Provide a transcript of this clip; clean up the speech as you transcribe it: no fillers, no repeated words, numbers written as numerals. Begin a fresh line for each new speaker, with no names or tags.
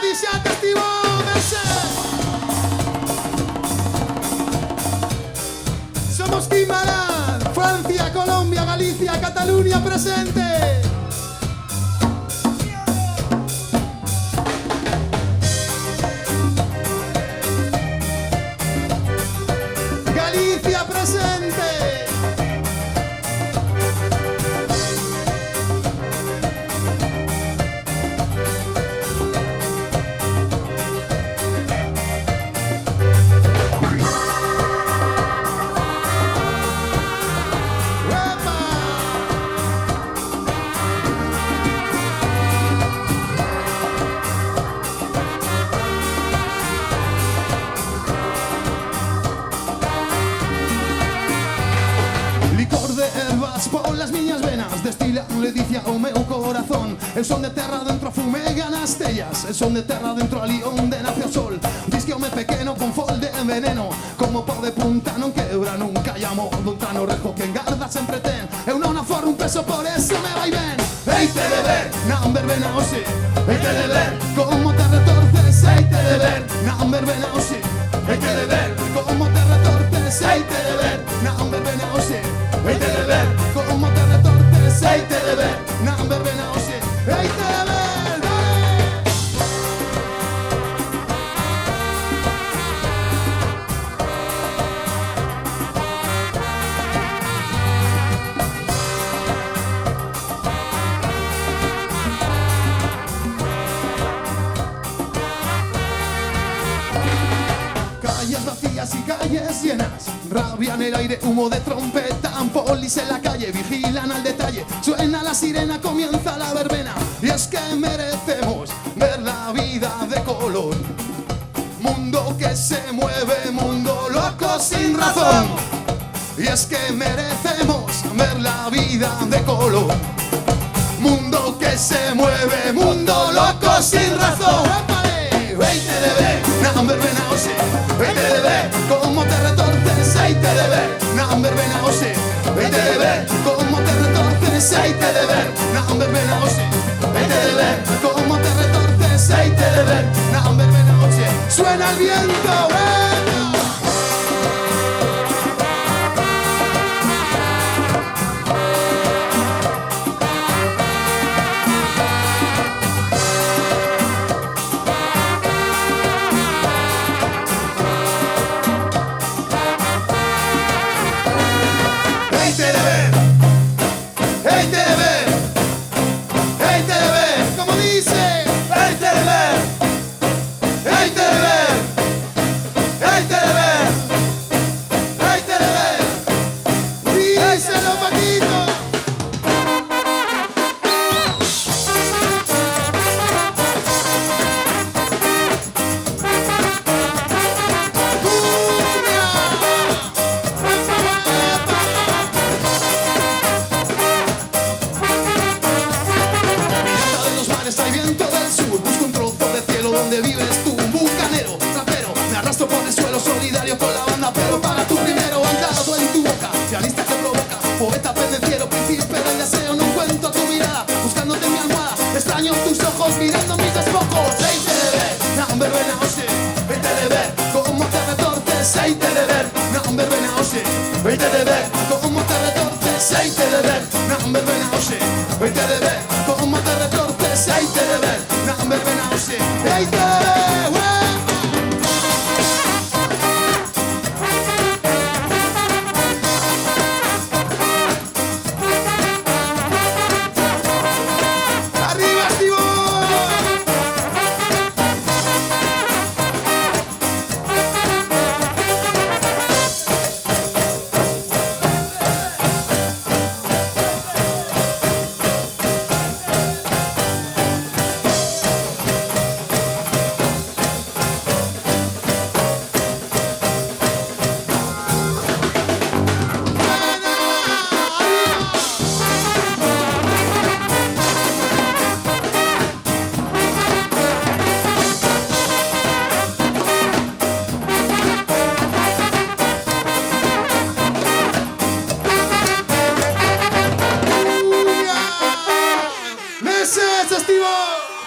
Galicia, Testigo, somos Kimbaran, Francia, Colombia, Galicia, Cataluña presente. Galicia presente. Por las miñas venas destila ledicia o meu corazón. El son de terra dentro fumegan as tellas, el son de terra dentro ali onde nace o sol. Diz que home pequeno con fol de veneno, como pau de punta non quebra nunca. E a modo un trano rejo que engarda sempre ten. Eu non aforro un peso, por eso me vai ben. Heite de ver, non verbena o si. Heite de ver, como te retorces. Heite de ver, non verbena o si. Heite de ver, como te retorces. Heite de ver, non verbena o si. Heite de ver, como te retorces. Heite de ver, non verbena o si. Heite de ver. Calles vacías y calles llenas, rabia en el aire, humo de trompeta, polis en la calle, vigilan al detalle, suena la sirena, comienza la verbena. Y es que merecemos ver la vida de color, mundo que se mueve, mundo loco sin razón. Y es que merecemos ver la vida de color, mundo que se mueve, mundo loco sin razón. Heite de ver, non verbena o si. Heite de ver, como te retorces. Heite de ver, non verbena o si. Heite de ver, como te retorces. Heite de ver, non verbena o si. Heite de ver, como te retorces. Heite de ver, non verbena o si. Suena el viento, donde vives tú, un bucanero, rapero, me arrastro por el suelo solidario con la banda, pero para tu primero anclado en tu boca, pianista que provoca, poeta pendenciero, príncipe del deseo, no encuentro tu mirada, buscándote en mi almohada, extraño tus ojos mirando mis despojos. Heite de ver, non verbena o si. Heite de ver, como te retorces. Heite de ver, non verbena o si. Heite de ver, como te retorces. Heite de ver, non verbena o si. Heite de ver, como te retorces. Heite de ver, non verbena o si. Heite de ver, Festival.